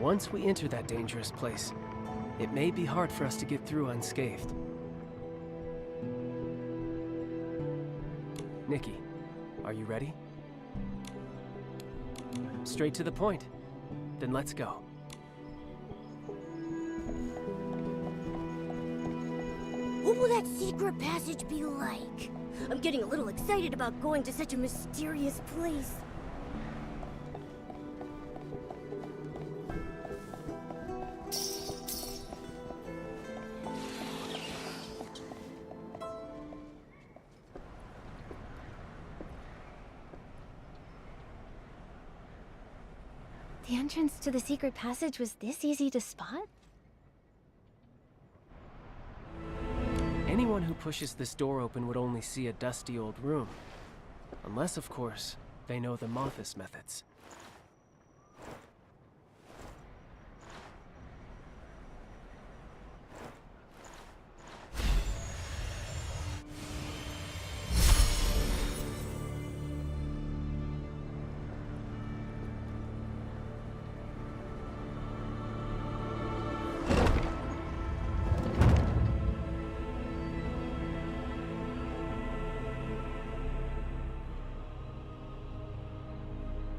Once we enter that dangerous place, it may be hard for us to get through unscathed. Nikki, are you ready? Straight to the point. Then let's go. What will that secret passage be like? I'm getting a little excited about going to such a mysterious place. The entrance to the secret passage was this easy to spot? Anyone who pushes this door open would only see a dusty old room. Unless, of course, they know the Mothis methods.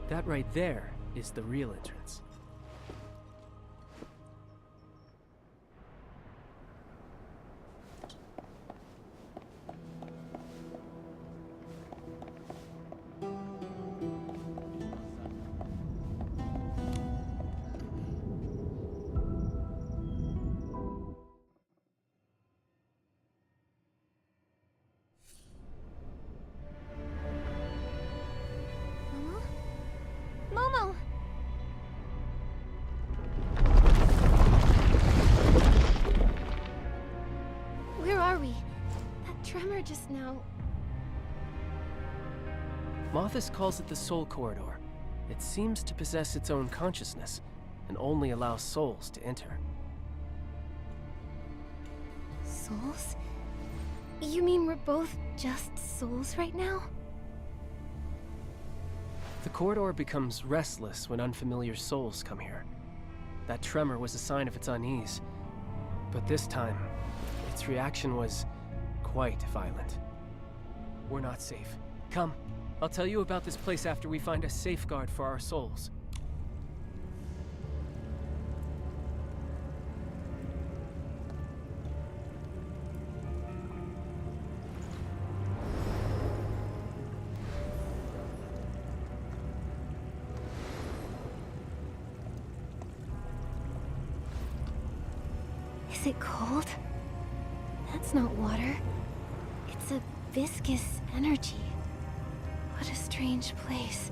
That right there is the real entrance. Momo! Where are we? That tremor just now... Mothis calls it the Soul Corridor. It seems to possess its own consciousness, and only allows souls to enter. Souls? You mean we're both just souls right now? The corridor becomes restless when unfamiliar souls come here. That tremor was a sign of its unease. But this time, its reaction was quite violent. We're not safe. Come, I'll tell you about this place after we find a safeguard for our souls. Is it cold? That's not water. It's a viscous energy. What a strange place.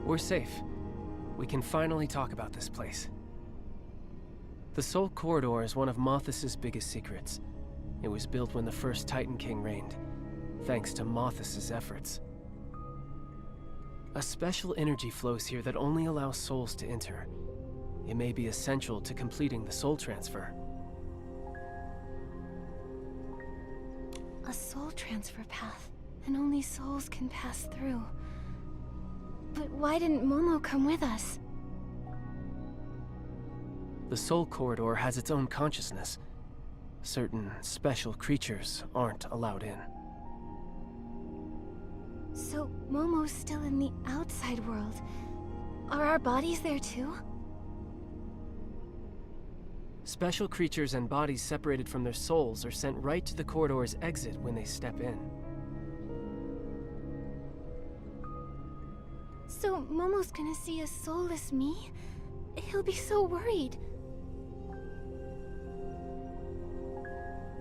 We're safe. We can finally talk about this place. The Soul Corridor is one of Mothis' biggest secrets. It was built when the first Titan King reigned, thanks to Mothis' efforts. A special energy flows here that only allows souls to enter. It may be essential to completing the soul transfer. A soul transfer path, and only souls can pass through. But why didn't Momo come with us? The Soul Corridor has its own consciousness. Certain special creatures aren't allowed in. So Momo's still in the outside world. Are our bodies there too? Special creatures and bodies separated from their souls are sent right to the corridor's exit when they step in. So Momo's gonna see a soulless me? He'll be so worried.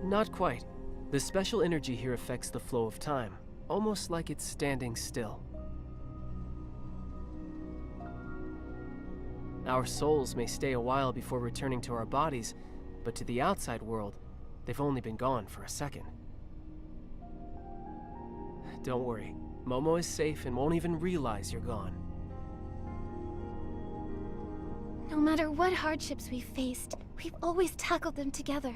Not quite. The special energy here affects the flow of time, almost like it's standing still. Our souls may stay a while before returning to our bodies, but to the outside world, they've only been gone for a second. Don't worry, Momo is safe and won't even realize you're gone. No matter what hardships we've faced, we've always tackled them together.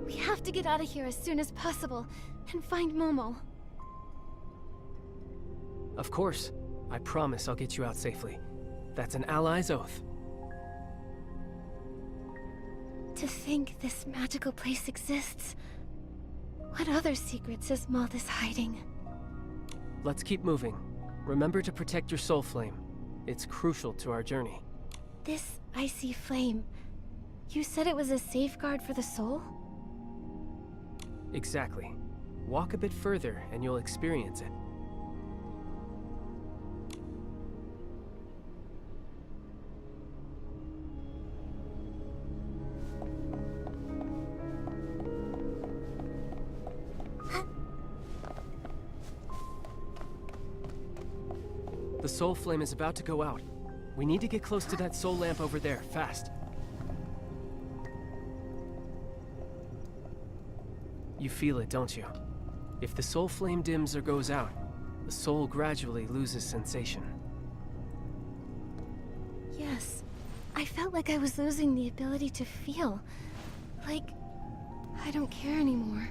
We have to get out of here as soon as possible and find Momo. Of course. I promise I'll get you out safely. That's an ally's oath. To think this magical place exists. What other secrets is Mothis hiding? Let's keep moving. Remember to protect your soul flame. It's crucial to our journey. This icy flame. You said it was a safeguard for the soul? Exactly. Walk a bit further and you'll experience it. The soul flame is about to go out. We need to get close to that soul lamp over there, fast. You feel it, don't you? If the soul flame dims or goes out, the soul gradually loses sensation. Yes. I felt like I was losing the ability to feel. Like, I don't care anymore.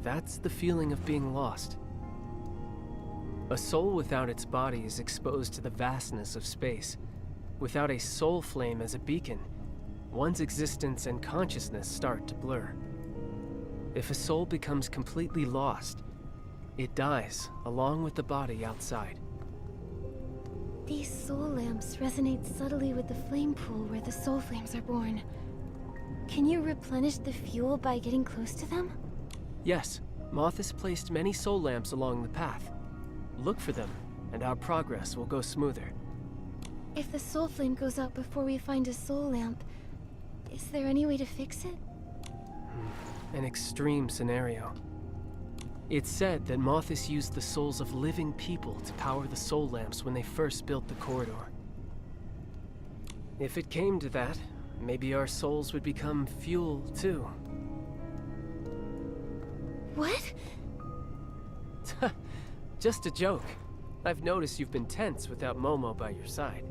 That's the feeling of being lost. A soul without its body is exposed to the vastness of space. Without a soul flame as a beacon, one's existence and consciousness start to blur. If a soul becomes completely lost, it dies along with the body outside. These soul lamps resonate subtly with the flame pool where the soul flames are born. Can you replenish the fuel by getting close to them? Yes, Mothis placed many soul lamps along the path. Look for them, and our progress will go smoother. If the soul flame goes out before we find a soul lamp, is there any way to fix it? An extreme scenario. It's said that Mothis used the souls of living people to power the soul lamps when they first built the corridor. If it came to that, maybe our souls would become fuel too. What? Just a joke. I've noticed you've been tense without Momo by your side.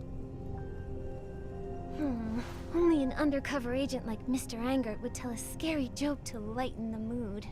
Only an undercover agent like Mr. Angert would tell a scary joke to lighten the mood.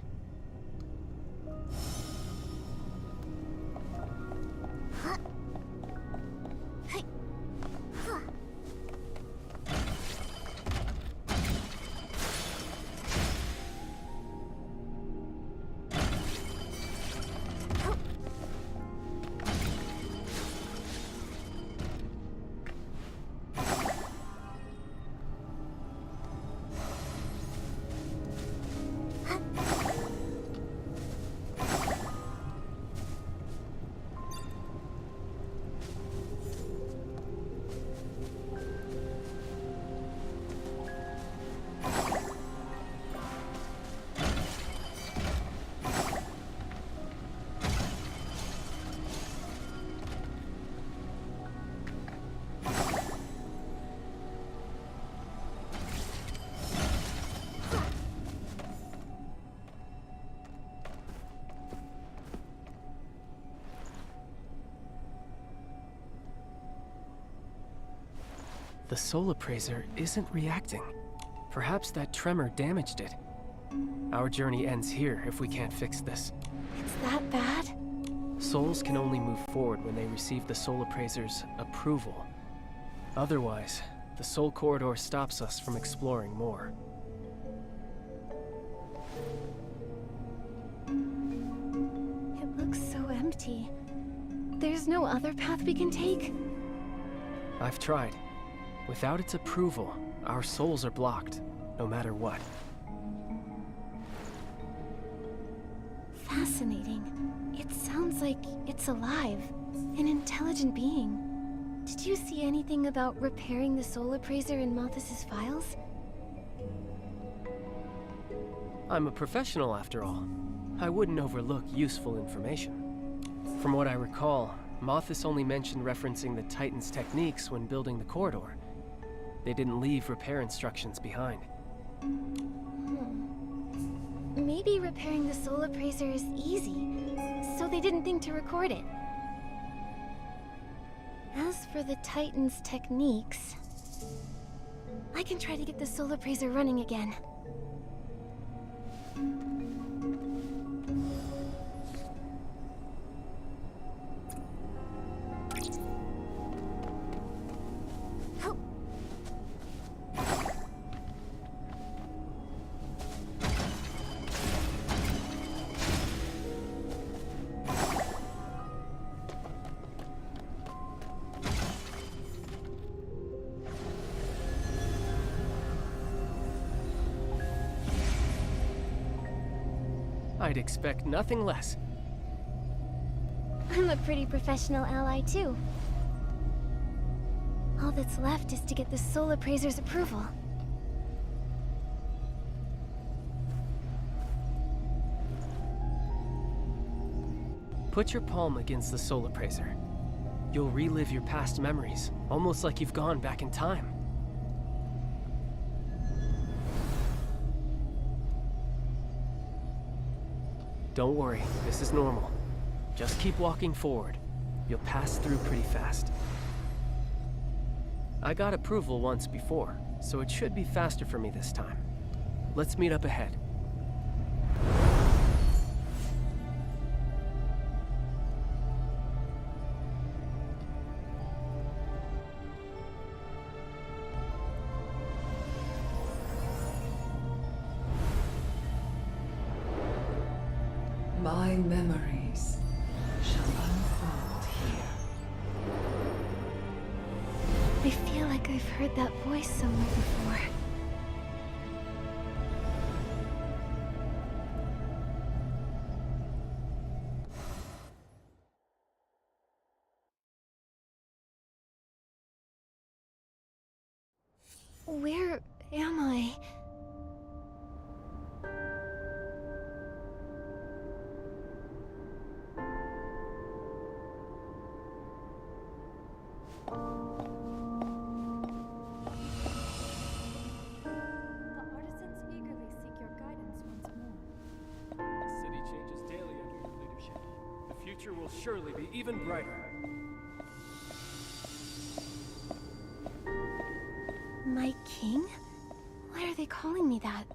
The soul appraiser isn't reacting. Perhaps that tremor damaged it. Our journey ends here if we can't fix this. It's that bad? Souls can only move forward when they receive the soul appraiser's approval. Otherwise, the soul corridor stops us from exploring more. It looks so empty. There's no other path we can take? I've tried. Without its approval, our souls are blocked, no matter what. Fascinating. It sounds like it's alive, an intelligent being. Did you see anything about repairing the soul appraiser in Mothis' files? I'm a professional after all. I wouldn't overlook useful information. From what I recall, Mothis only mentioned referencing the Titan's techniques when building the corridor. They didn't leave repair instructions behind. Maybe repairing the soul appraiser is easy, so they didn't think to record it. As for the Titan's techniques, I can try to get the soul appraiser running again. I'd expect nothing less. I'm a pretty professional ally, too. All that's left is to get the soul appraiser's approval. Put your palm against the soul appraiser. You'll relive your past memories, almost like you've gone back in time. Don't worry, this is normal. Just keep walking forward. You'll pass through pretty fast. I got approval once before, so it should be faster for me this time. Let's meet up ahead. My memories shall unfold here. I feel like I've heard that voice somewhere before. Where am I? Will surely be even brighter. My king? Why are they calling me that?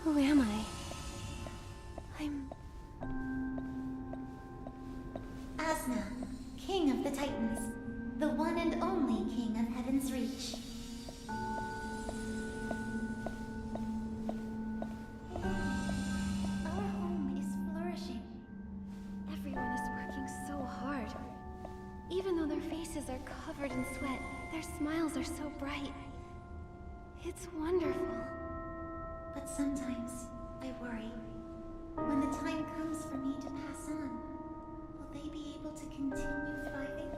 Who am I? I'm... Asna, King of the Titans, the one and only King of Heaven's Reach. Our home is flourishing. Everyone is working so hard. Even though their faces are covered in sweat, their smiles are so bright. It's wonderful. But sometimes I worry. When the time comes for me to pass on, will they be able to continue thriving?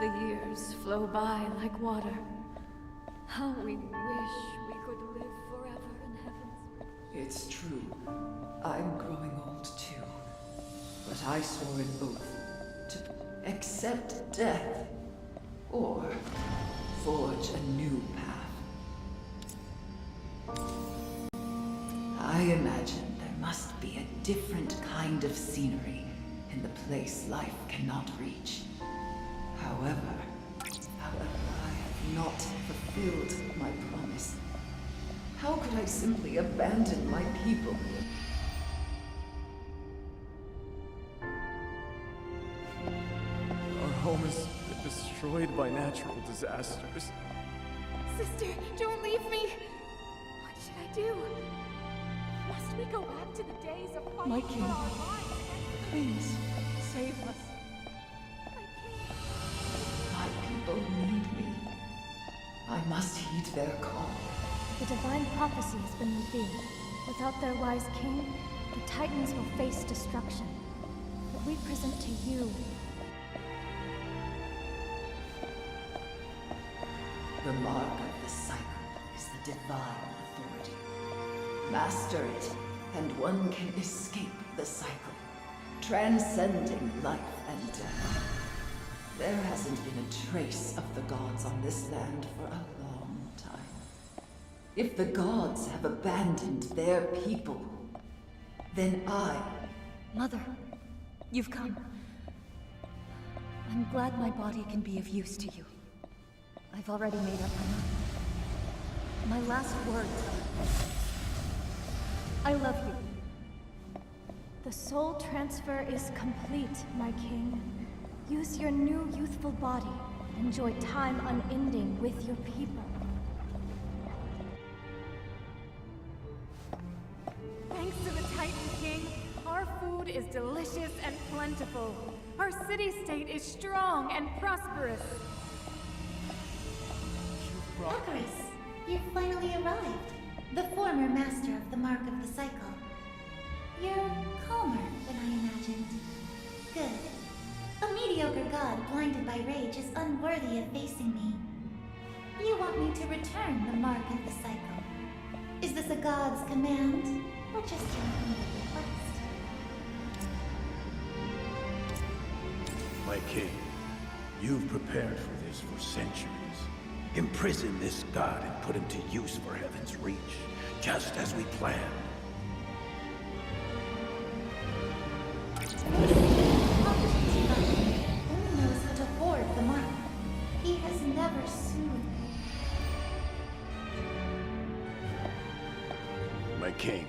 The years flow by like water. How we wish we could live forever in heaven's... It's true. I'm growing old too. But I swore an oath to accept death or forge a new path. I imagine there must be a different kind of scenery in the place life cannot reach. However, I have not fulfilled my promise. How could I simply abandon my people? Our home has been destroyed by natural disasters. Sister, don't leave me! What should I do? Must we go back to the days of fighting My for king, our lives? please, save us. My people need me. I must heed their call. The divine prophecy has been revealed. Without their wise king, the Titans will face destruction. But we present to you The mark of the cycle is the divine authority. Master it, and one can escape the cycle, transcending life and death. There hasn't been a trace of the gods on this land for a long time. If the gods have abandoned their people, then Mother, you've come. I'm glad my body can be of use to you. I've already made up my mind. My last words. I love you. The soul transfer is complete, my king. Use your new youthful body and enjoy time unending with your people. Thanks to the Titan King, our food is delicious and plentiful. Our city-state is strong and prosperous. Icarus, you've finally arrived. The former master of the Mark of the Cycle. You're calmer than I imagined. Good. A mediocre god blinded by rage is unworthy of facing me. You want me to return the Mark of the Cycle. Is this a god's command, or just your humble request? My king, you've prepared for this for centuries. Imprison this god and put him to use for Heaven's Reach, just as we planned. Only knows how to hoard the Mark. He has never soothed me. My king,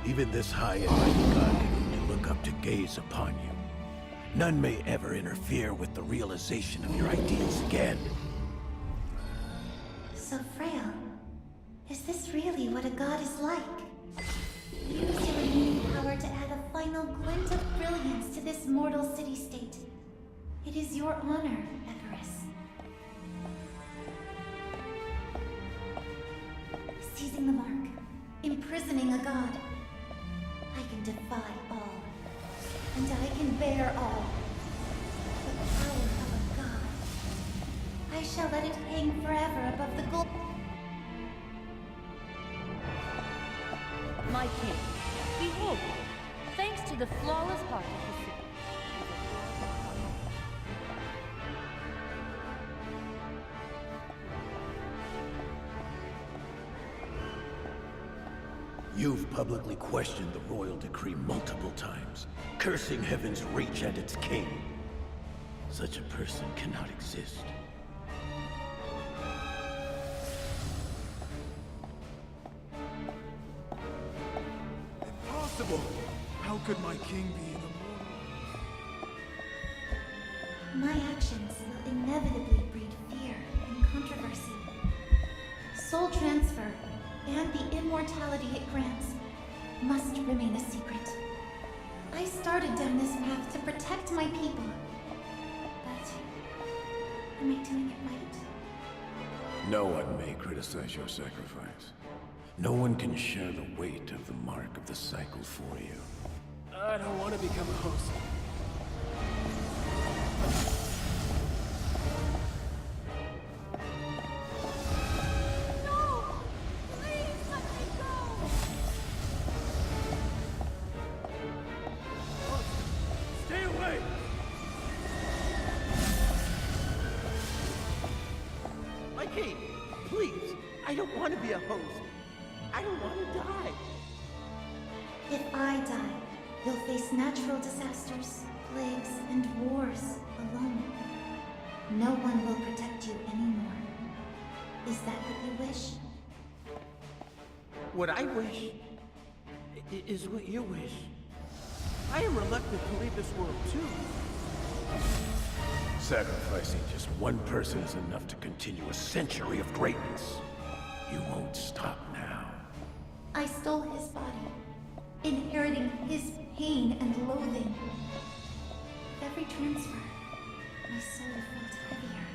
even this high and mighty god can only look up to gaze upon you. None may ever interfere with the realization of your ideals again. So frail. Is this really what a god is like? Use your remaining power to add a final glint of brilliance to this mortal city-state. It is your honor, Icarus. Seizing the mark. Imprisoning a god. I can defy all. And I can bear all. The power of a god. I shall let it hang forever above the gold. My king, behold, thanks to the flawless heart of the city. You've publicly questioned the royal decree multiple times, cursing Heaven's Reach and its king. Such a person cannot exist. Impossible! How could my king be an immortal? My actions will inevitably breed fear and controversy. Soul transfer and the immortality it grants must remain a secret. I started down this path to protect my people. But am I doing it right? No one may criticize your sacrifice. No one can share the weight of the mark of the cycle for you. I don't want to become a host. No! Please let me go! Stay away! My king, please, I don't want to be a host. I don't want to die. If I die, you'll face natural disasters, plagues, and wars alone. no one will protect you anymore. Is that what you wish? What I wish is what you wish. I am reluctant to leave this world too. Sacrificing just one person is enough to continue a century of greatness. You won't stop now. I stole his body, inheriting his pain and loathing. With every transfer, my soul felt heavier.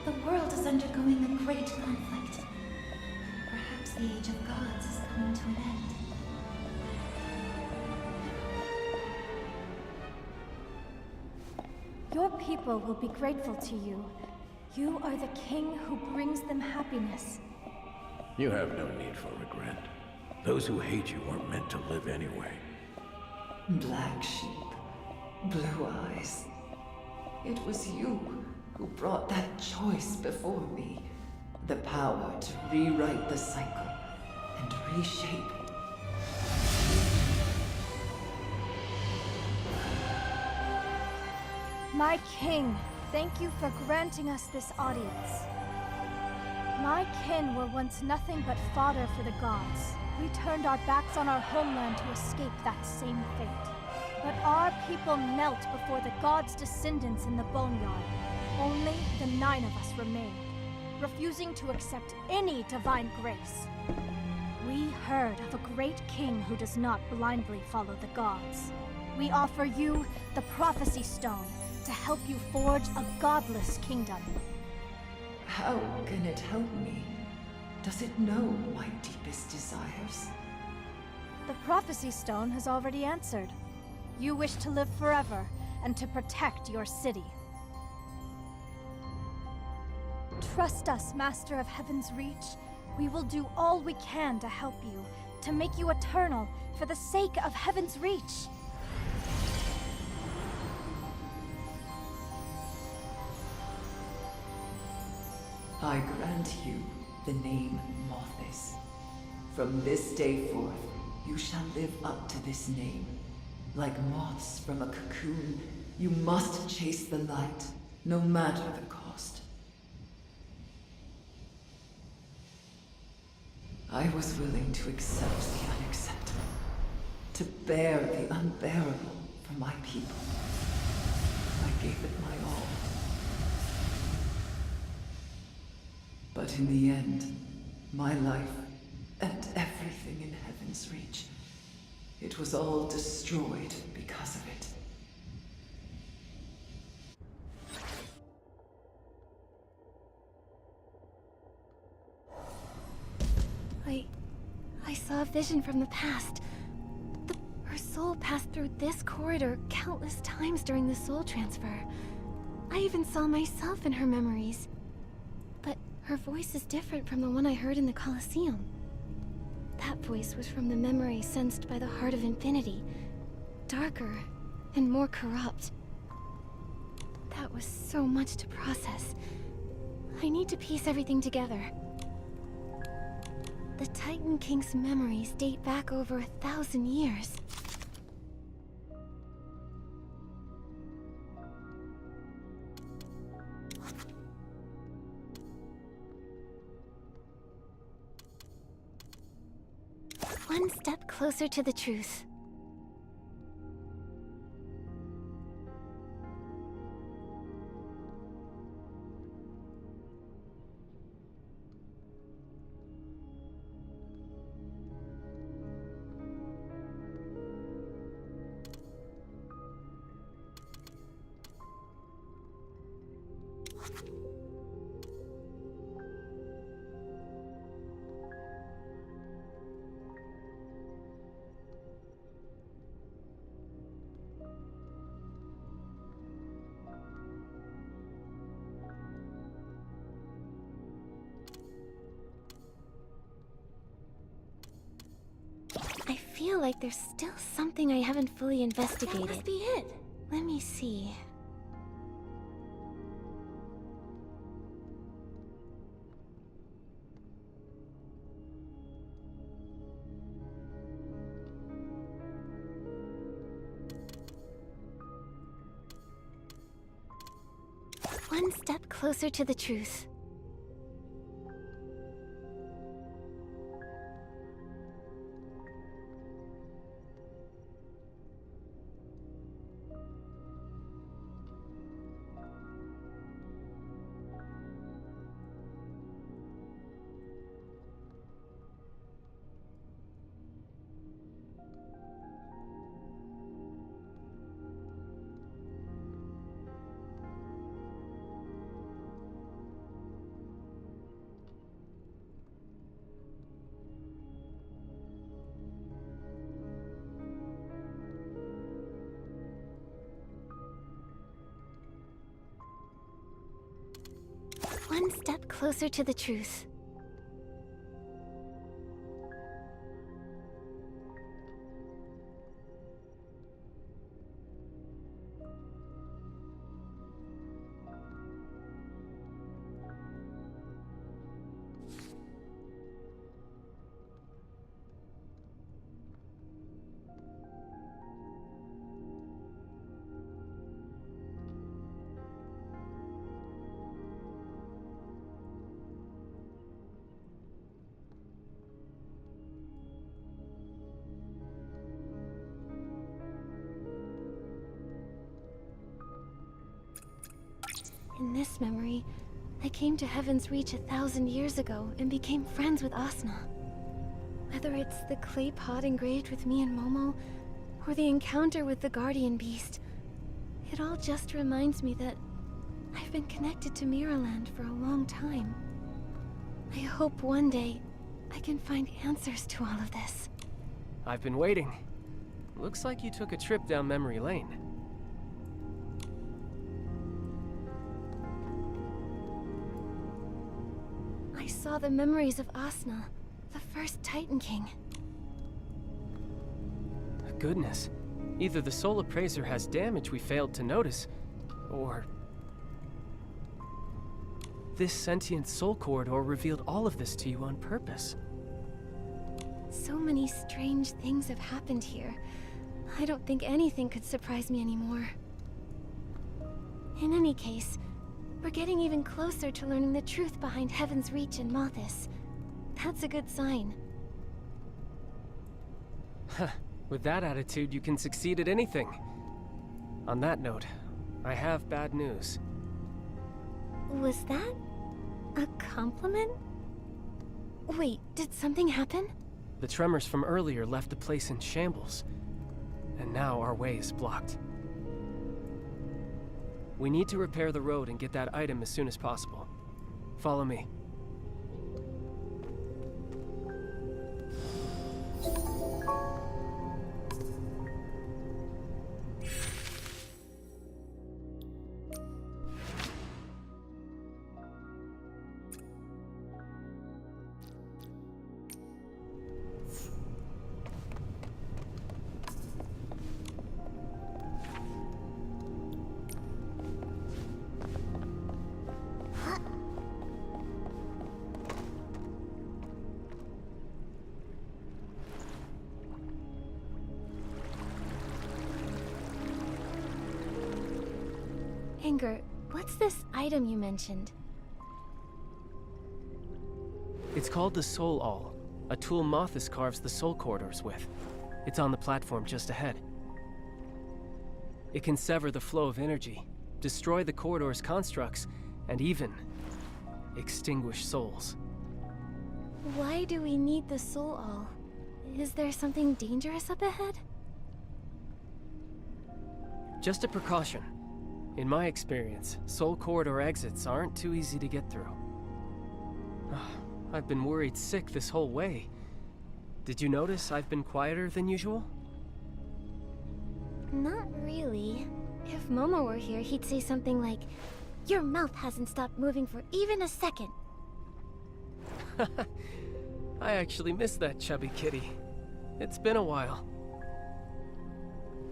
The world is undergoing a great conflict. Perhaps the Age of Gods is coming to an end. Your people will be grateful to you. You are the king who brings them happiness. You have no need for regret. Those who hate you weren't meant to live anyway. Black sheep, blue eyes. It was you who brought that choice before me. The power to rewrite the cycle and reshape. My king, thank you for granting us this audience. My kin were once nothing but fodder for the gods. We turned our backs on our homeland to escape that same fate. But our people knelt before the gods' descendants in the boneyard. Only the 9 of us remained, refusing to accept any divine grace. We heard of a great king who does not blindly follow the gods. We offer you the Prophecy Stone to help you forge a godless kingdom. How can it help me? Does it know my deepest desires? The Prophecy Stone has already answered. You wish to live forever and to protect your city. Trust us, Master of Heaven's Reach. We will do all we can to help you, to make you eternal for the sake of Heaven's Reach. I grant you the name Mothis. From this day forth, you shall live up to this name. Like moths from a cocoon, you must chase the light, no matter the cost. I was willing to accept the unacceptable, to bear the unbearable for my people. I gave it my all. But in the end, my life and everything in Heaven's Reach, it was all destroyed because of it. I saw a vision from the past. Her soul passed through this corridor countless times during the soul transfer. I even saw myself in her memories. But her voice is different from the one I heard in the Colosseum. That voice was from the memory sensed by the Heart of Infinity. Darker and more corrupt. That was so much to process. I need to piece everything together. The Titan King's memories date back over 1,000 years. One step closer to the truth. I feel like there's still something I haven't fully investigated. That must be it. Let me see. One step closer to the truth. One step closer to the truth. In this memory, I came to Heaven's Reach 1,000 years ago and became friends with Asna. Whether it's the clay pot engraved with me and Momo, or the encounter with the guardian beast, it all just reminds me that I've been connected to Miraland for a long time. I hope one day I can find answers to all of this. I've been waiting. Looks like you took a trip down memory lane. I saw the memories of Asna, the first Titan King. Goodness. Either the Soul Appraiser has damage we failed to notice, or... this sentient soul corridor revealed all of this to you on purpose. So many strange things have happened here. I don't think anything could surprise me anymore. In any case, we're getting even closer to learning the truth behind Heaven's Reach and Mothis. That's a good sign. With that attitude, you can succeed at anything. On that note, I have bad news. Was that a compliment? Wait, did something happen? The tremors from earlier left the place in shambles, and now our way is blocked. We need to repair the road and get that item as soon as possible. Follow me. Anger, what's this item you mentioned? It's called the Soul Awl, a tool Mothis carves the soul corridors with. It's on the platform just ahead. It can sever the flow of energy, destroy the corridor's constructs, and even extinguish souls. Why do we need the Soul Awl? Is there something dangerous up ahead? Just a precaution. In my experience, soul corridor exits aren't too easy to get through. I've been worried sick this whole way. Did you notice I've been quieter than usual? Not really. If Momo were here, he'd say something like, "Your mouth hasn't stopped moving for even a second." I actually miss that chubby kitty. It's been a while.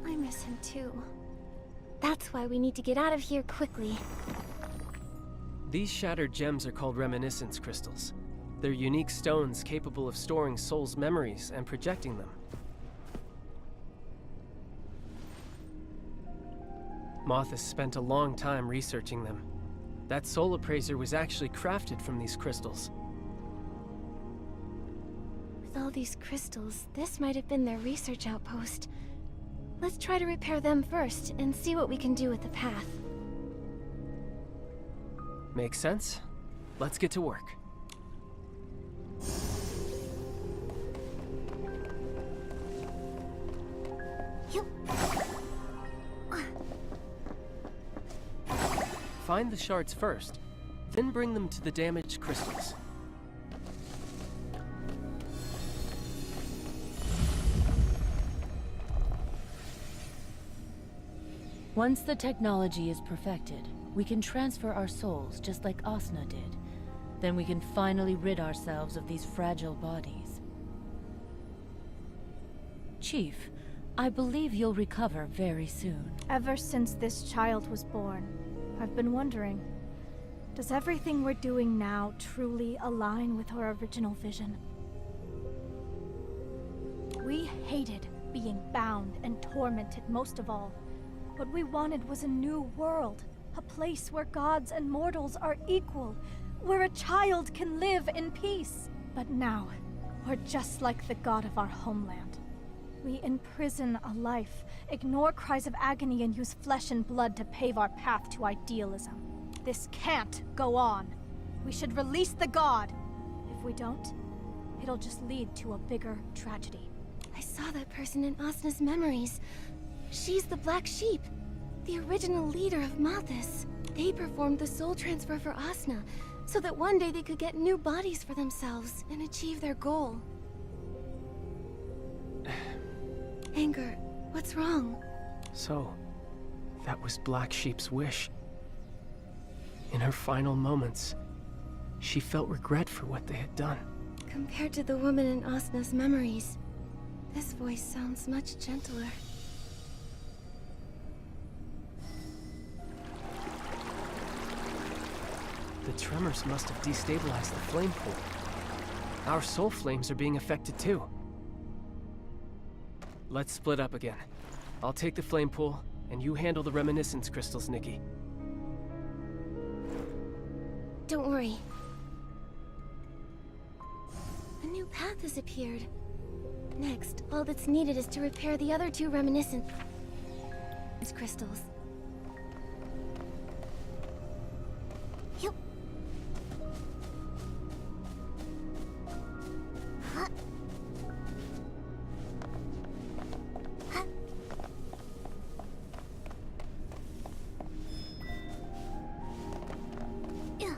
I miss him too. That's why we need to get out of here quickly. These shattered gems are called reminiscence crystals. They're unique stones capable of storing souls' memories and projecting them. Mothis spent a long time researching them. That soul appraiser was actually crafted from these crystals. With all these crystals, this might have been their research outpost. Let's try to repair them first, and see what we can do with the path. Makes sense. Let's get to work. Find the shards first, then bring them to the damaged crystals. Once the technology is perfected, we can transfer our souls just like Asna did. Then we can finally rid ourselves of these fragile bodies. Chief, I believe you'll recover very soon. Ever since this child was born, I've been wondering, does everything we're doing now truly align with our original vision? We hated being bound and tormented most of all. What we wanted was a new world, a place where gods and mortals are equal, where a child can live in peace. But now, we're just like the god of our homeland. We imprison a life, ignore cries of agony, and use flesh and blood to pave our path to idealism. This can't go on. We should release the god. If we don't, it'll just lead to a bigger tragedy. I saw that person in Asna's memories. She's the Black Sheep, the original leader of Malthus. They performed the soul transfer for Asna, so that one day they could get new bodies for themselves and achieve their goal. Anger, what's wrong? So, that was Black Sheep's wish. In her final moments, she felt regret for what they had done. Compared to the woman in Asna's memories, this voice sounds much gentler. The tremors must have destabilized the flame pool. Our soul flames are being affected too. Let's split up again. I'll take the flame pool, and you handle the reminiscence crystals, Nikki. Don't worry. A new path has appeared. Next, all that's needed is to repair the other two reminiscence crystals. Yup. Huh? Huh? Yeah.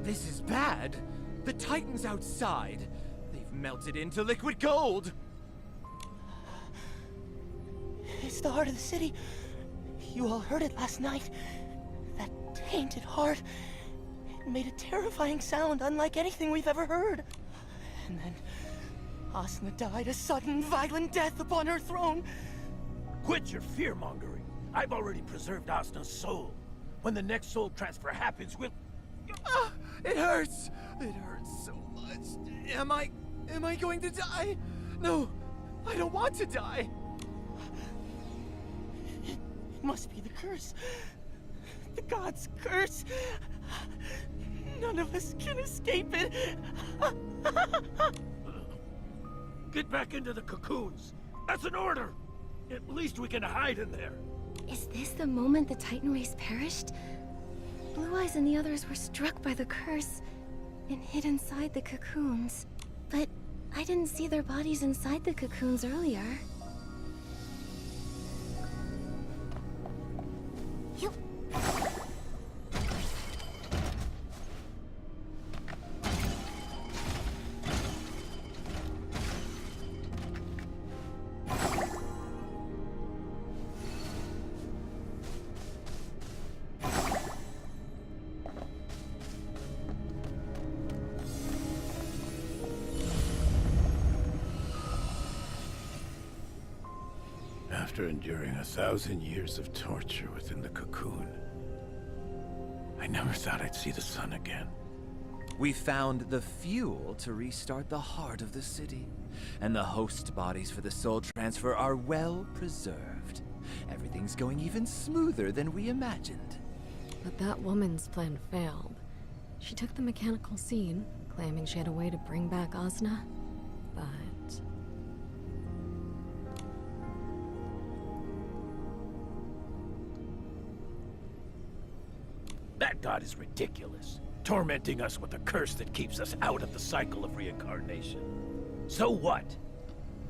This is bad. The Titans outside. They've melted into liquid gold. It's the heart of the city. You all heard it last night. That tainted heart. It made a terrifying sound unlike anything we've ever heard. And then Asna died a sudden, violent death upon her throne. Quit your fear-mongering. I've already preserved Asna's soul. When the next soul transfer happens, we'll... Ah, it hurts. It hurts so much. Am I going to die? No, I don't want to die. It must be the curse. The god's curse. None of us can escape it. Get back into the cocoons. That's an order. At least we can hide in there. Is this the moment the Titan race perished? Blue Eyes and the others were struck by the curse and hid inside the cocoons. But I didn't see their bodies inside the cocoons earlier. Yup. After enduring 1,000 years of torture within the cocoon, I never thought I'd see the sun again. We found the fuel to restart the heart of the city, and the host bodies for the soul transfer are well preserved. Everything's going even smoother than we imagined. But that woman's plan failed. She took the mechanical seed, claiming she had a way to bring back Osna, but... That god is ridiculous, tormenting us with a curse that keeps us out of the cycle of reincarnation. So what?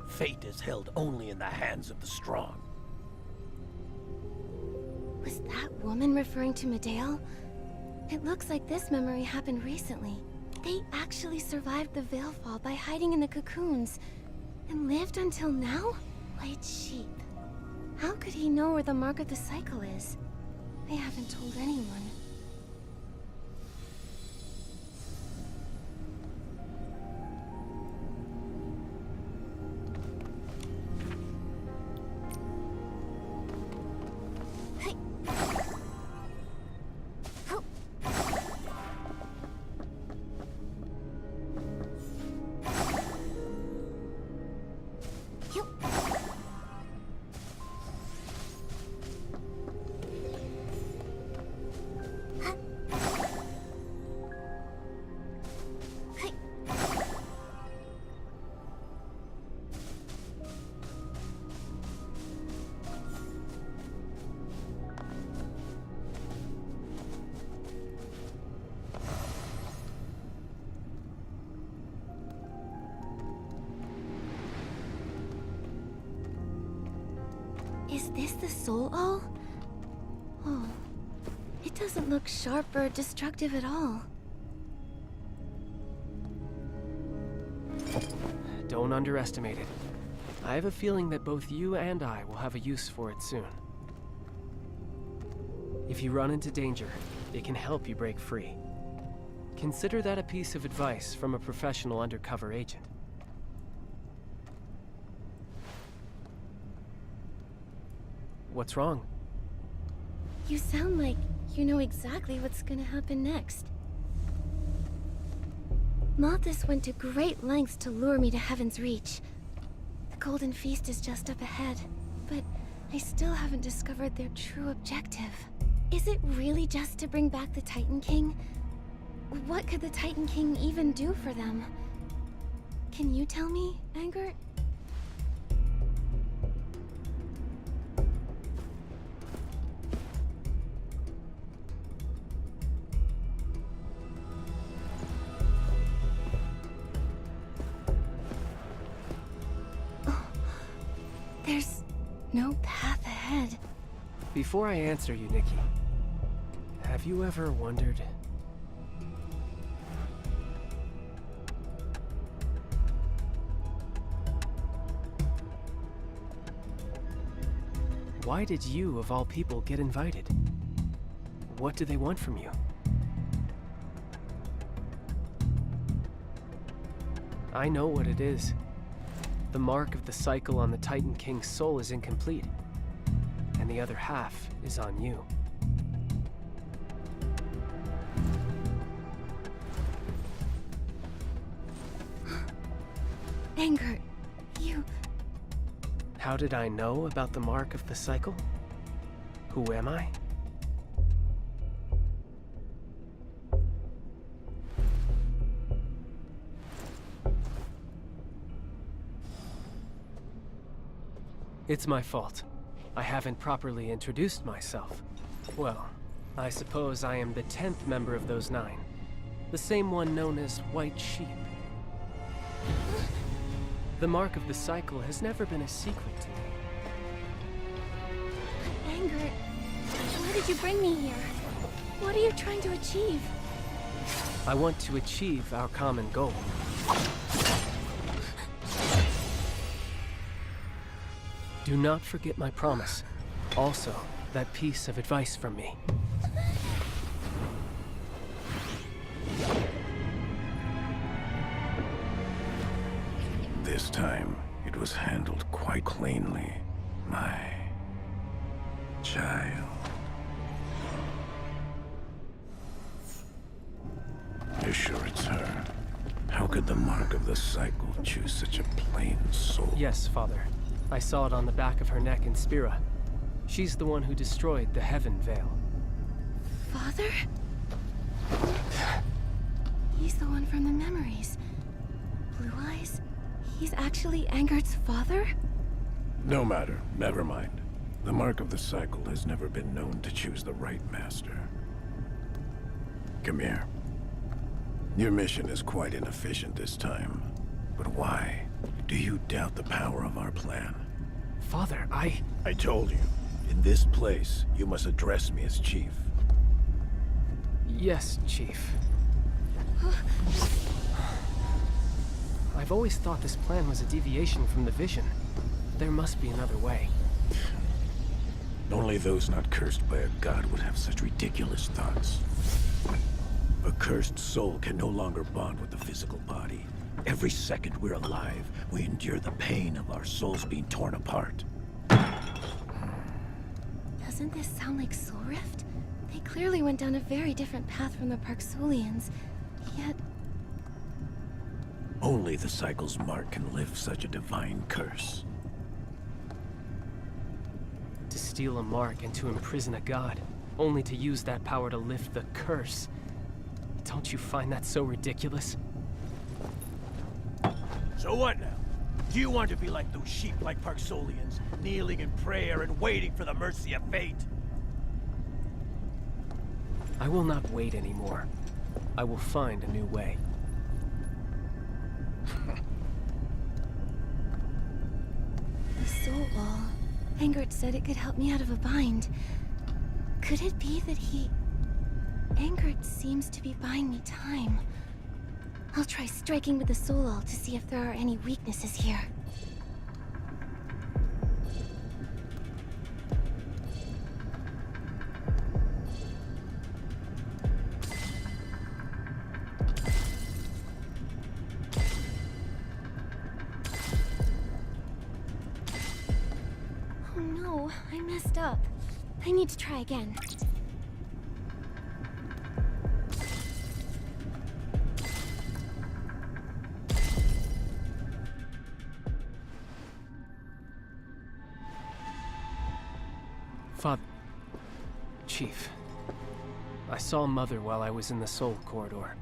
Fate is held only in the hands of the strong. Was that woman referring to Medale? It looks like this memory happened recently. They actually survived the Veilfall by hiding in the cocoons, and lived until now? White sheep. How could he know where the Mark of the Cycle is? They haven't told anyone. Is this the Soul All? Oh, it doesn't look sharp or destructive at all. Don't underestimate it. I have a feeling that both you and I will have a use for it soon. If you run into danger, it can help you break free. Consider that a piece of advice from a professional undercover agent. What's wrong? You sound like you know exactly what's gonna happen next. Malthus went to great lengths to lure me to Heaven's Reach. The Golden Feast is just up ahead, but I still haven't discovered their true objective. Is it really just to bring back the Titan King? What could the Titan King even do for them? Can you tell me, Angert? There's no path ahead. Before I answer you, Nikki, have you ever wondered... why did you, of all people, get invited? What do they want from you? I know what it is. The mark of the cycle on the Titan King's soul is incomplete, and the other half is on you. Angert, you... How did I know about the mark of the cycle? Who am I? It's my fault. I haven't properly introduced myself. Well, I suppose I am the 10th member of those 9. The same one known as White Sheep. The mark of the cycle has never been a secret to me. Angert, why did you bring me here? What are you trying to achieve? I want to achieve our common goal. Do not forget my promise. Also, that piece of advice from me. This time, it was handled quite cleanly, my child. Be sure it's could the mark of the cycle choose such a plain soul? Yes, Father. I saw it on the back of her neck in Spira. She's the one who destroyed the Heaven Veil. Father? He's the one from the memories. Blue eyes? He's actually Angert's father? No matter. Never mind. The mark of the cycle has never been known to choose the right master. Come here. Your mission is quite inefficient this time. But why? Do you doubt the power of our plan? Father, I told you. In this place, you must address me as Chief. Yes, Chief. I've always thought this plan was a deviation from the vision. There must be another way. Only those not cursed by a god would have such ridiculous thoughts. A cursed soul can no longer bond with the physical body. Every second we're alive, we endure the pain of our souls being torn apart. Doesn't this sound like Soul Rift? They clearly went down a very different path from the Parksolians, yet... Only the cycle's mark can lift such a divine curse. To steal a mark and to imprison a god, only to use that power to lift the curse. Don't you find that so ridiculous? So what now? Do you want to be like those sheep like Parksolians, kneeling in prayer and waiting for the mercy of fate? I will not wait anymore. I will find a new way. The soul wall. Angert said it could help me out of a bind. Could it be that he... Angert seems to be buying me time. I'll try striking with the soul wall to see if there are any weaknesses here. Oh no, I messed up. I need to try again. Father... Chief. I saw Mother while I was in the Soul Corridor.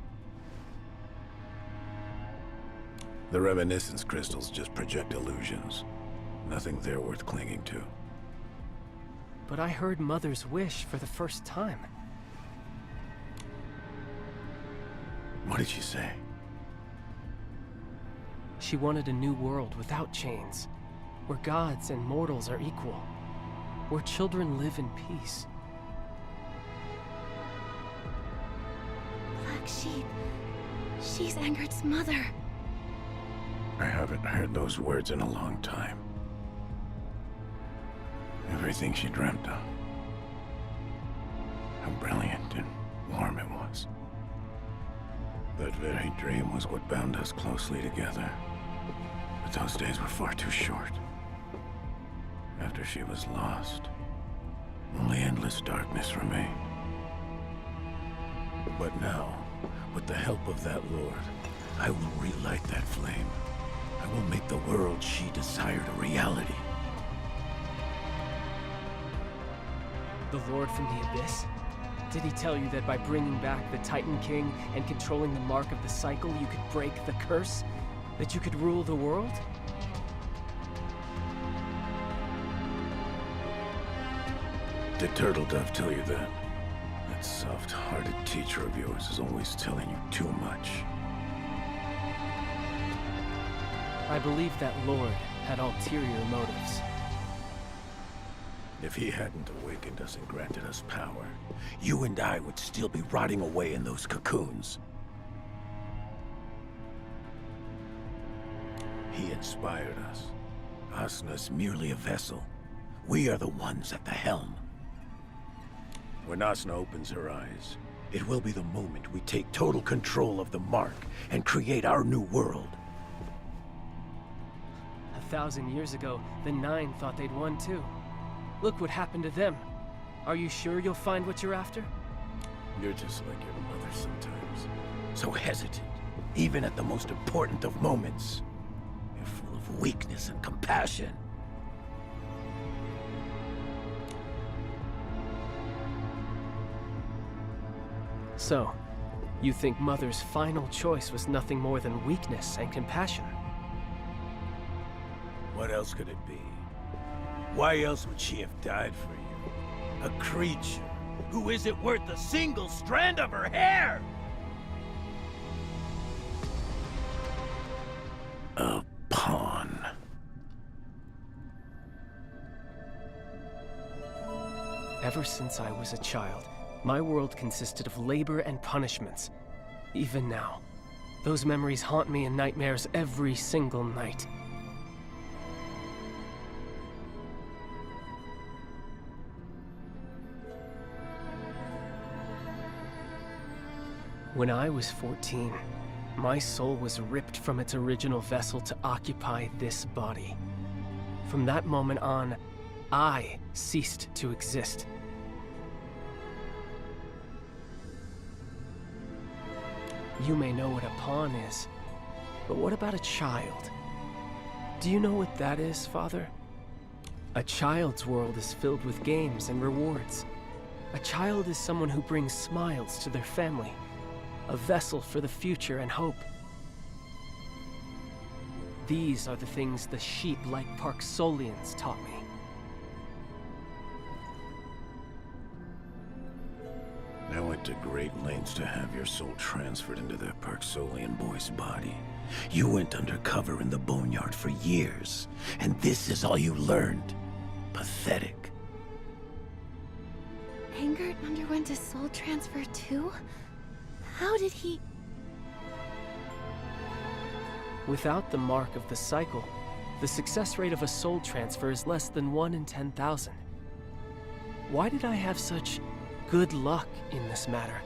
The reminiscence crystals just project illusions. Nothing there worth clinging to. But I heard Mother's wish for the first time. What did she say? She wanted a new world without chains, where gods and mortals are equal, where children live in peace. Black sheep. She's Angert's mother. I haven't heard those words in a long time. Everything she dreamt of. How brilliant and warm it was. That very dream was what bound us closely together. But those days were far too short. After she was lost, only endless darkness remained. But now, with the help of that Lord, I will relight that flame. I will make the world she desired a reality. The Lord from the Abyss? Did he tell you that by bringing back the Titan King and controlling the mark of the cycle, you could break the curse? That you could rule the world? Did Turtle Dove tell you that? That soft-hearted teacher of yours is always telling you too much. I believe that Lord had ulterior motives. If he hadn't awakened us and granted us power, you and I would still be rotting away in those cocoons. He inspired us. Asna's merely a vessel. We are the ones at the helm. When Asna opens her eyes, it will be the moment we take total control of the mark and create our new world. 1,000 years ago, the Nine thought they'd won too. Look what happened to them. Are you sure you'll find what you're after? You're just like your mother sometimes. So hesitant, even at the most important of moments. You're full of weakness and compassion. So, you think Mother's final choice was nothing more than weakness and compassion? What else could it be? Why else would she have died for you? A creature who isn't worth a single strand of her hair! A pawn. Ever since I was a child, my world consisted of labor and punishments. Even now, those memories haunt me in nightmares every single night. When I was 14, my soul was ripped from its original vessel to occupy this body. From that moment on, I ceased to exist. You may know what a pawn is, but what about a child? Do you know what that is, Father? A child's world is filled with games and rewards. A child is someone who brings smiles to their family, a vessel for the future and hope. These are the things the sheep like Parksolians taught me. I went to great lengths to have your soul transferred into that Parksolian boy's body. You went undercover in the boneyard for years, and this is all you learned. Pathetic. Angert underwent a soul transfer too? How did he... Without the mark of the cycle, the success rate of a soul transfer is less than 1 in 10,000. Why did I have such good luck in this matter?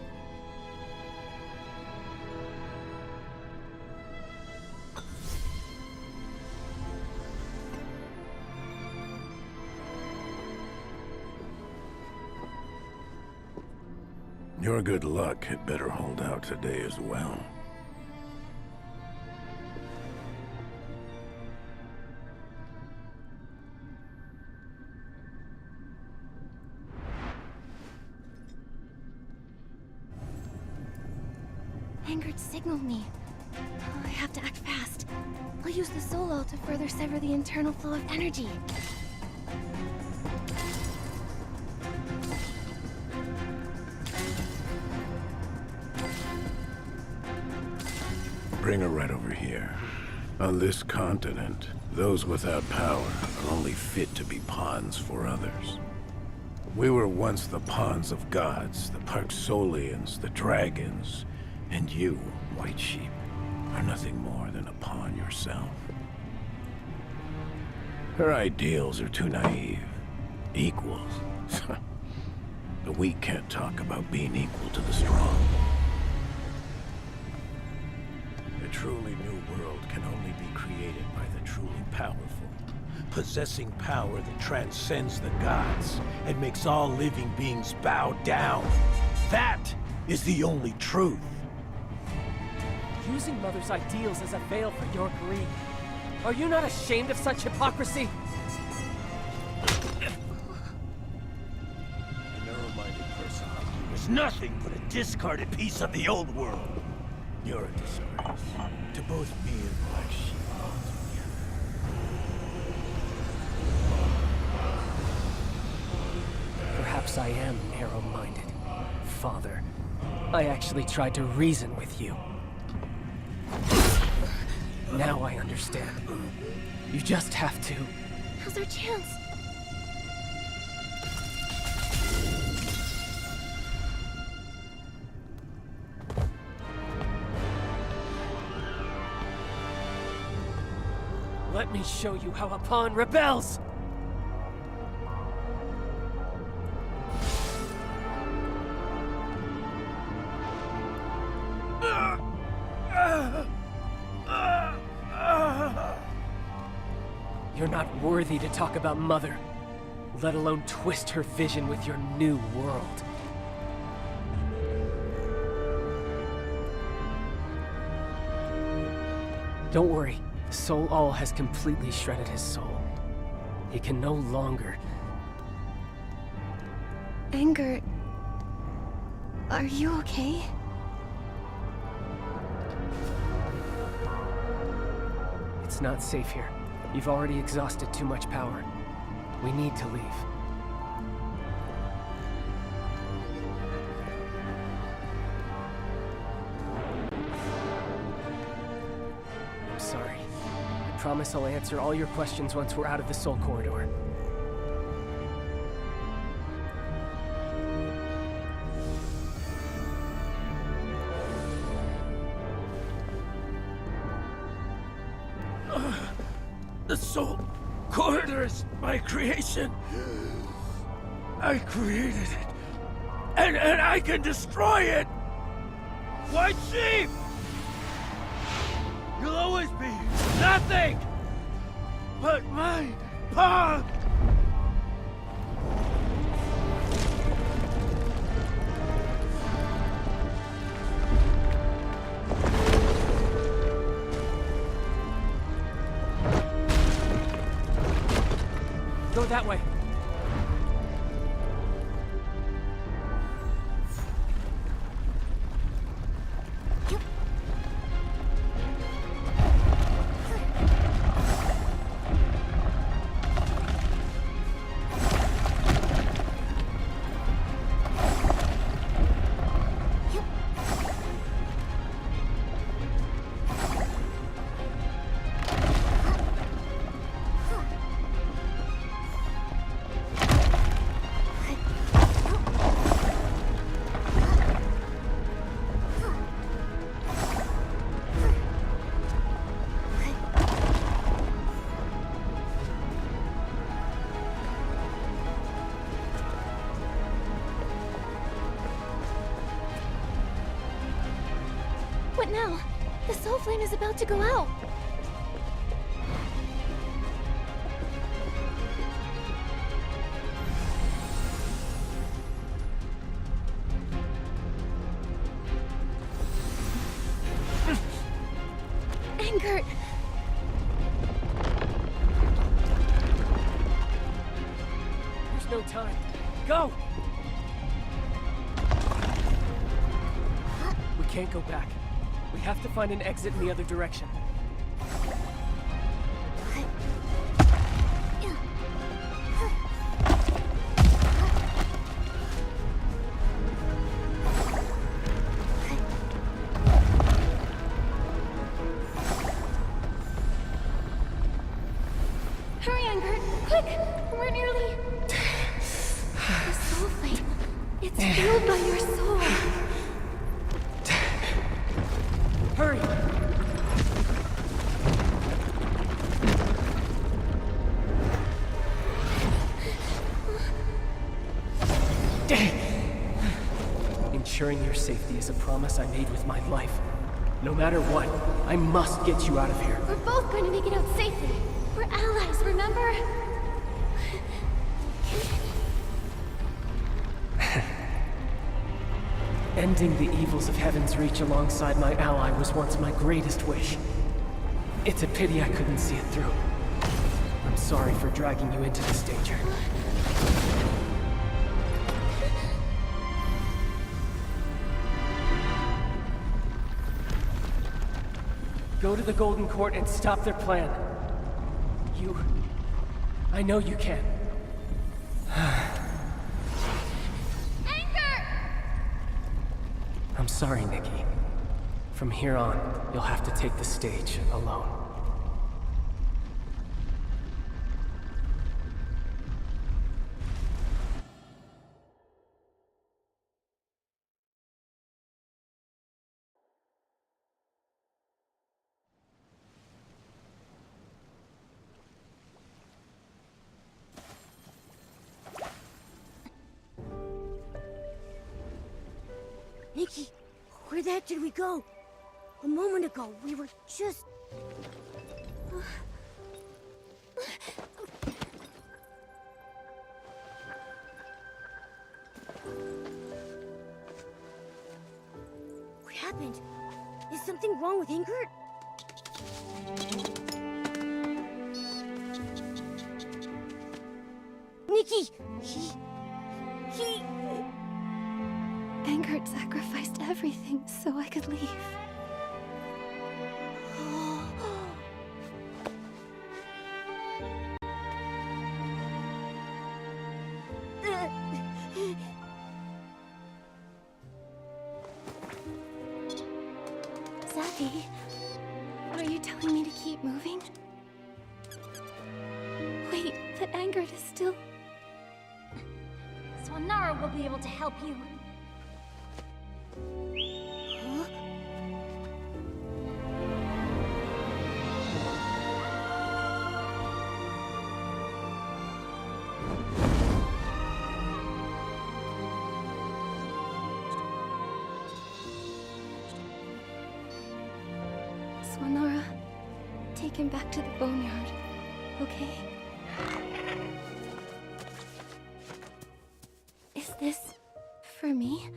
Your good luck had better hold out today as well. Angert signaled me. I have to act fast. I'll use the soul all to further sever the internal flow of energy. Bring her right over here. On this continent, those without power are only fit to be pawns for others. We were once the pawns of gods, the Parksolians, the dragons, and you, White Sheep, are nothing more than a pawn yourself. Her ideals are too naive. Equals. The weak can't talk about being equal to the strong. A truly new world can only be created by the truly powerful, possessing power that transcends the gods and makes all living beings bow down. That is the only truth. Using Mother's ideals as a veil for your greed. Are you not ashamed of such hypocrisy? A narrow-minded person like you is nothing but a discarded piece of the old world. You're a disgrace to both me and Black Sheep altogether. Perhaps I am narrow-minded, Father. I actually tried to reason with you. Now I understand. You just have to... Now's our chance. Let me show you how a pawn rebels! You're not worthy to talk about Mother, let alone twist her vision with your new world. Don't worry. Soul All has completely shredded his soul. He can no longer... Anger... Are you okay? It's not safe here. You've already exhausted too much power. We need to leave. I'm sorry. I promise I'll answer all your questions once we're out of the Soul Corridor. The Soul Corridor is my creation. I created it. And I can destroy it! White Sheep! You'll always be nothing but my pawn! Go that way. What now? The soul flame is about to go out. Anger! There's no time. Go! We can't go back. We have to find an exit in the other direction. Hurry, Anger! Quick! We're nearly... The soul flame. It's fueled by your soul. Hurry! Ensuring your safety is a promise I made with my life. No matter what, I must get you out of here. We're both going to make it out safely. We're allies, remember? Ending the evils of Heaven's Reach alongside my ally was once my greatest wish. It's a pity I couldn't see it through. I'm sorry for dragging you into this danger. Go to the Golden Court and stop their plan. I know you can. I'm sorry, Nikki. From here on, you'll have to take the stage alone. Nikki, where the heck did we go? A moment ago, we were just... What happened? Is something wrong with Ingrid? Nikki! He... Angert sacrificed everything so I could leave. Zappy, are you telling me to keep moving? Wait, but Angert is still... Swanara will be able to help you. Huh? Swanara, take him back to the boneyard, okay? Is this for me?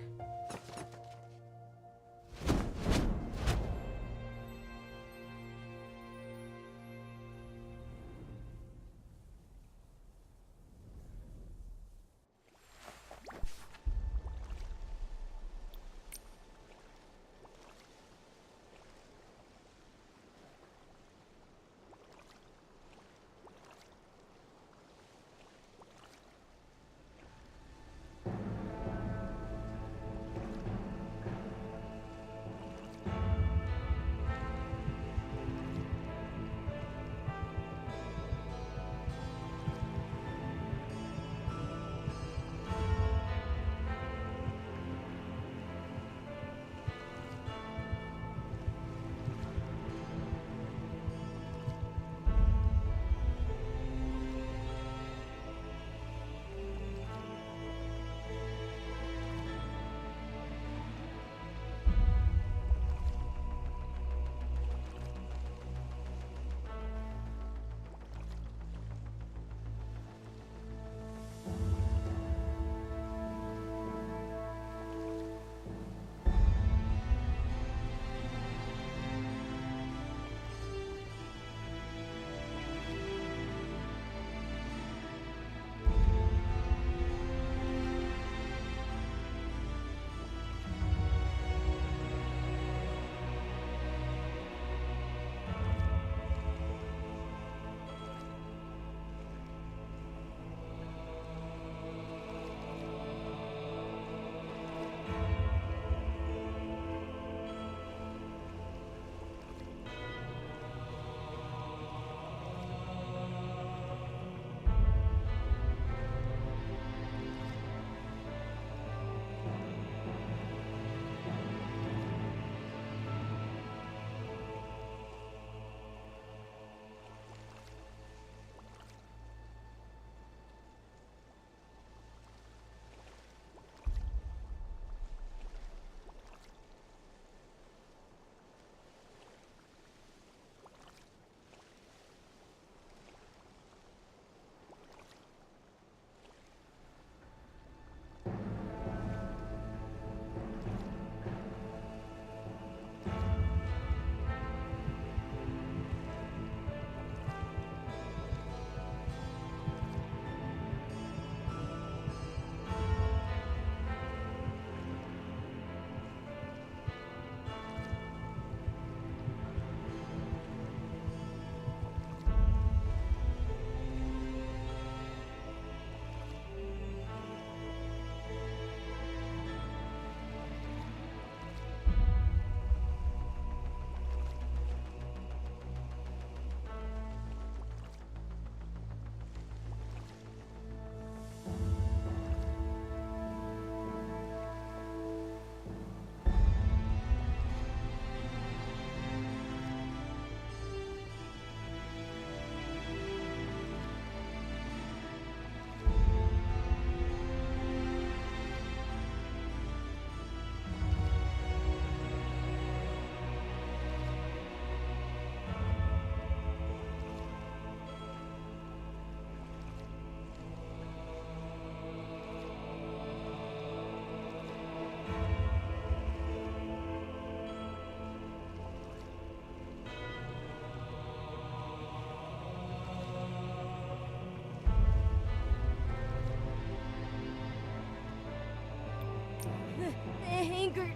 Anger.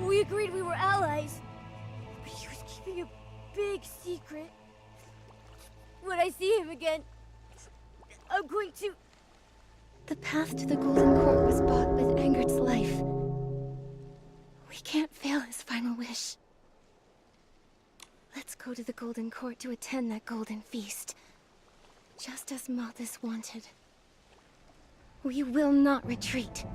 We agreed we were allies. But he was keeping a big secret. When I see him again, I'm going to... The path to the Golden Court was bought with Angert's life. We can't fail his final wish. Let's go to the Golden Court to attend that golden feast. Just as Malthus wanted. We will not retreat.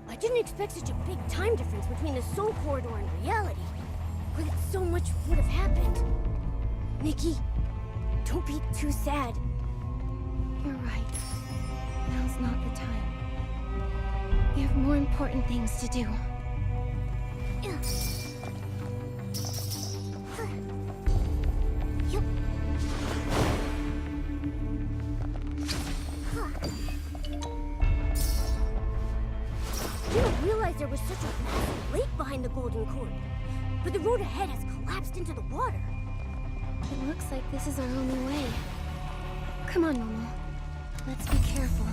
I didn't expect such a big time difference between the Soul Corridor and reality. Or that so much would have happened. Nikki, don't be too sad. You're right. Now's not the time. We have more important things to do. I didn't realize there was such a massive lake behind the Golden Court. But the road ahead has collapsed into the water. It looks like this is our only way. Come on, Momo. Let's be careful.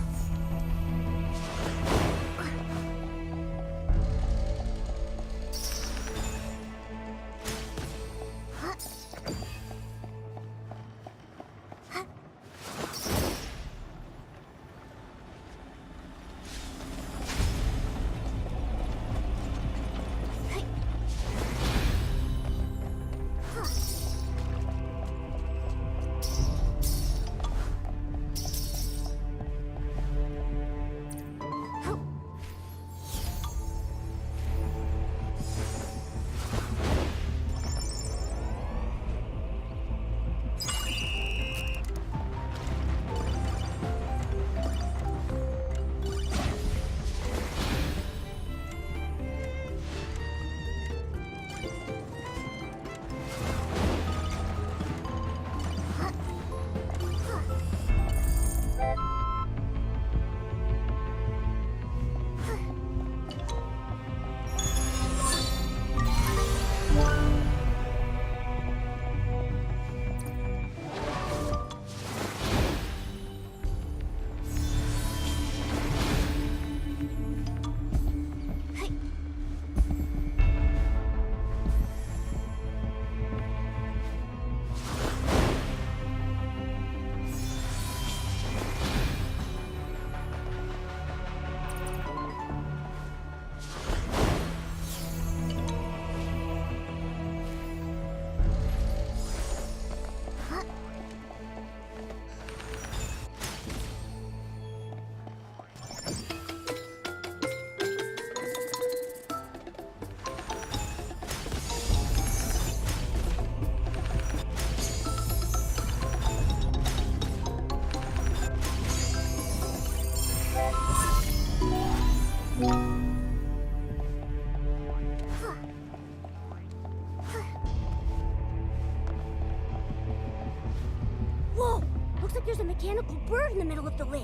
Whoa! Looks like there's a mechanical bird in the middle of the lake.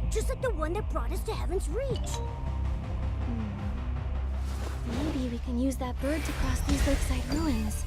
Just like the one that brought us to Heaven's Reach. Maybe we can use that bird to cross these lakeside ruins.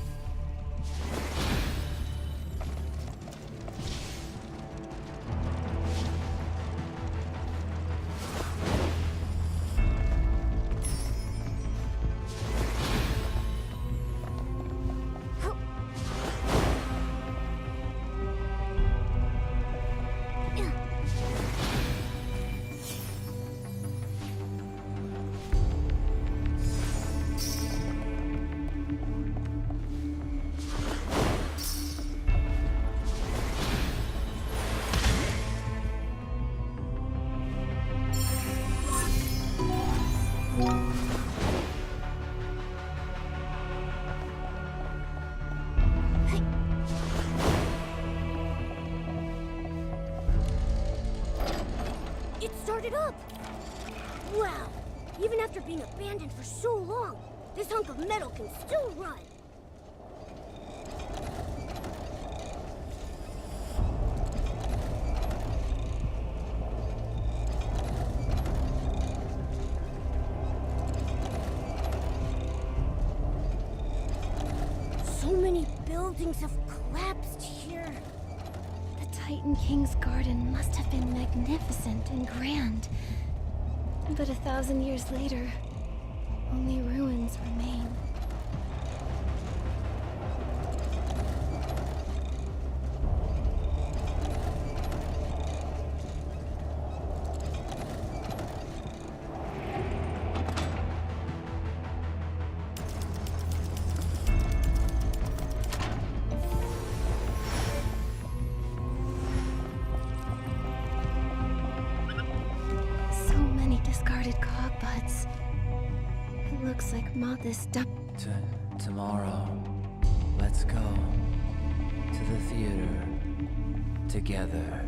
up! Wow! Even after being abandoned for so long, this hunk of metal can still run! So many buildings have collapsed here. The Titan King's garden must have been magnificent and grand. But 1,000 years later, only ruins remain. Discarded cogbuds. It looks like Moth is done. Tomorrow, let's go to the theater together.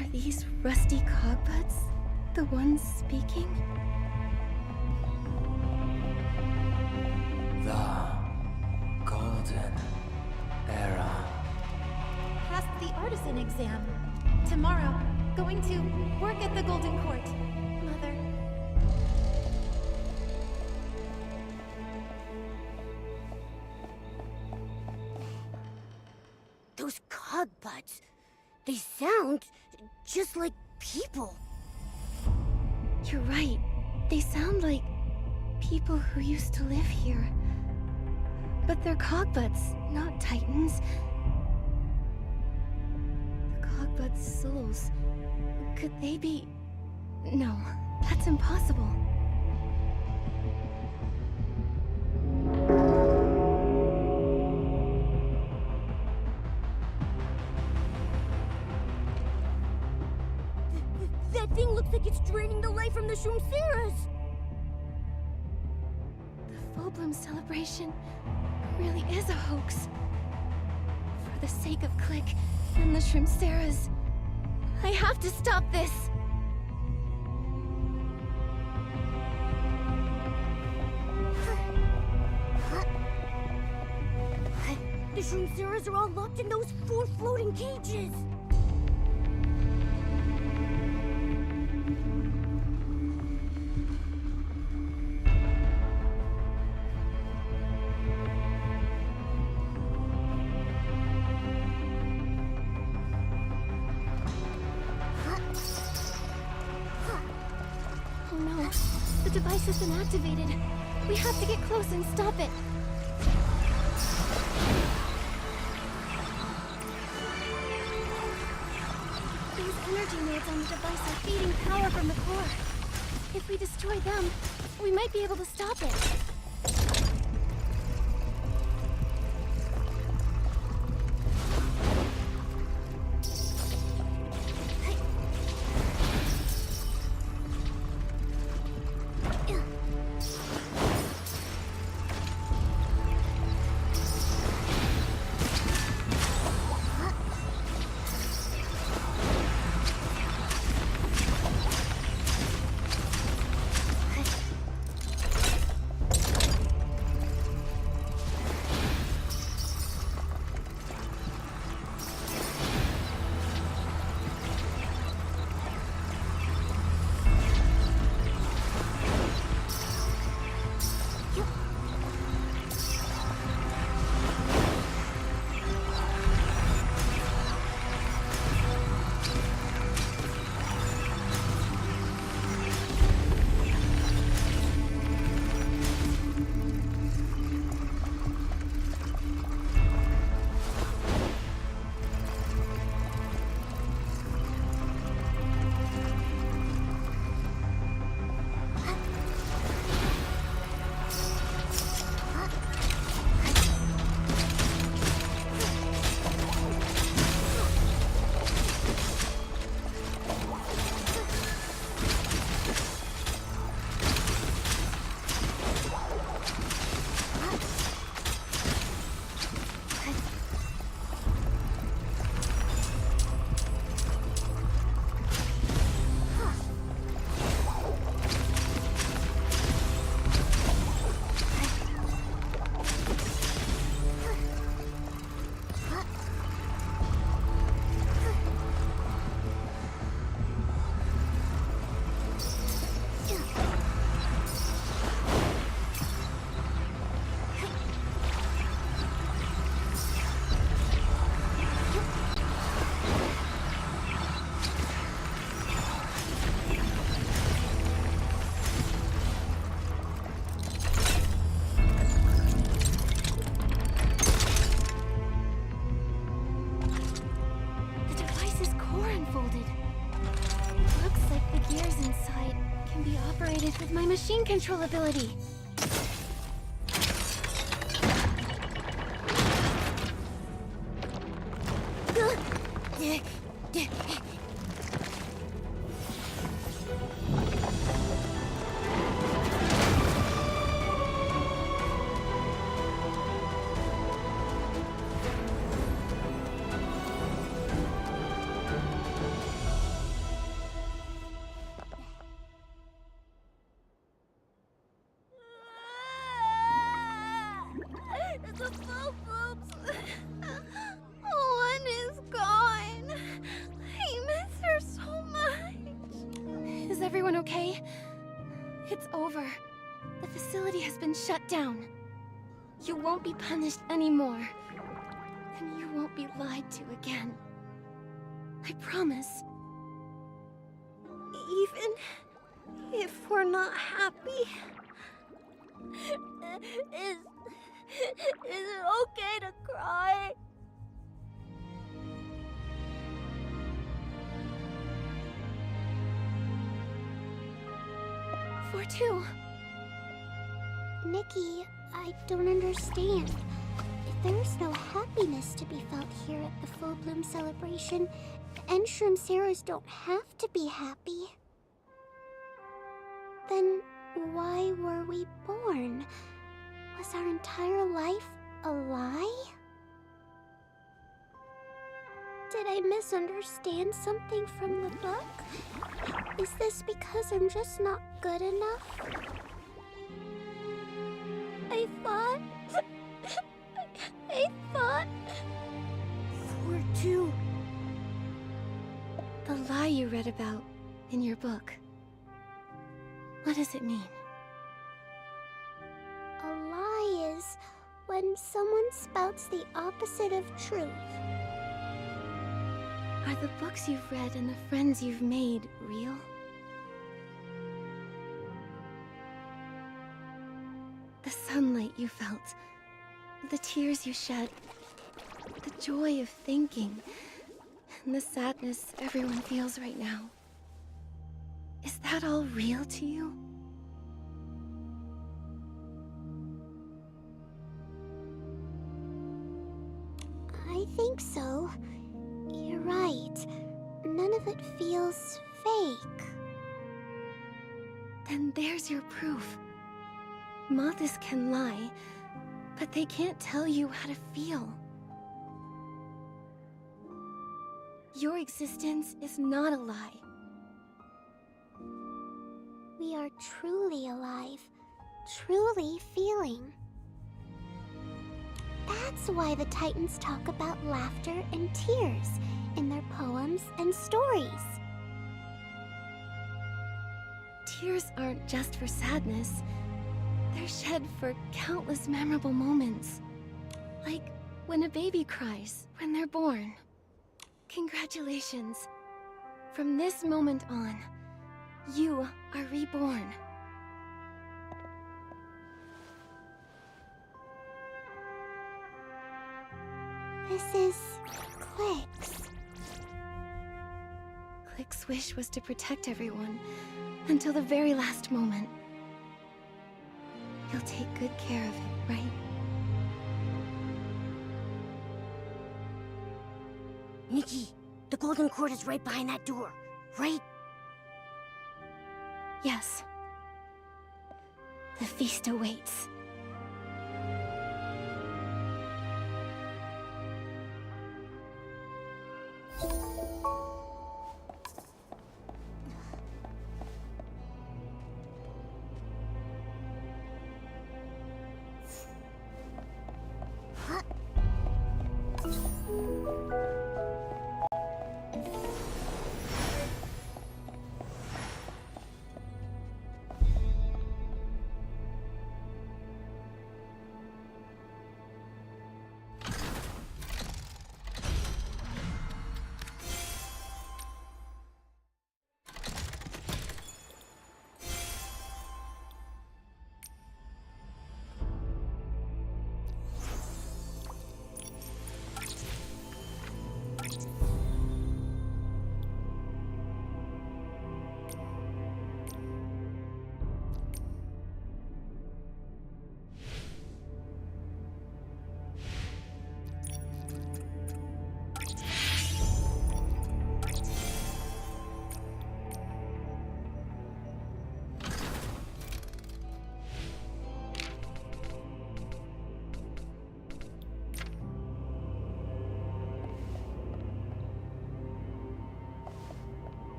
Are these rusty cogbuds the ones speaking? The golden era. Passed the artisan exam. Tomorrow, going to work at the Golden Court. Mother. Those cogbuds, they sound just like people. You're right. They sound like people who used to live here. But they're cogbuds, not titans. The cogbuds' souls. Could they be... No, that's impossible. That thing looks like it's draining the life from the Shroomceras! The Full-Bloom celebration really is a hoax. For the sake of Click and the Shroomceras, I have to stop this! The Shroomceras are all locked in those 4 floating cages! Oh no, the device has been activated. We have to get close and stop it. These energy nodes on the device are feeding power from the core. If we destroy them, we might be able to stop it. evaporated with my machine control ability. The Food Blooms! One is gone. I miss her so much. Is everyone okay? It's over. The facility has been shut down. You won't be punished anymore. And you won't be lied to again. I promise. Even if we're not happy, is it okay to cry? For two. Nikki, I don't understand. If there's no happiness to be felt here at the Full Bloom celebration, Enshramceros don't have to be happy. Then why were we born? Was our entire life a lie? Did I misunderstand something from the book? Is this because I'm just not good enough? I thought... For two. The lie you read about in your book. What does it mean? A lie is when someone spouts the opposite of truth. Are the books you've read and the friends you've made real? The sunlight you felt, the tears you shed, the joy of thinking, and the sadness everyone feels right now. Is that all real to you? I think so. You're right. None of it feels fake. Then there's your proof. Moths can lie, but they can't tell you how to feel. Your existence is not a lie. We are truly alive, truly feeling. That's why the Titans talk about laughter and tears in their poems and stories. Tears aren't just for sadness. They're shed for countless memorable moments. Like when a baby cries when they're born. Congratulations. From this moment on, you are reborn. This is Click's. Click's wish was to protect everyone until the very last moment. You'll take good care of it, right? Nikki, the golden cord is right behind that door, right? Yes. The feast awaits.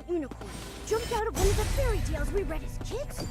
giant unicorn jumped out of one of the fairy tales we read as kids?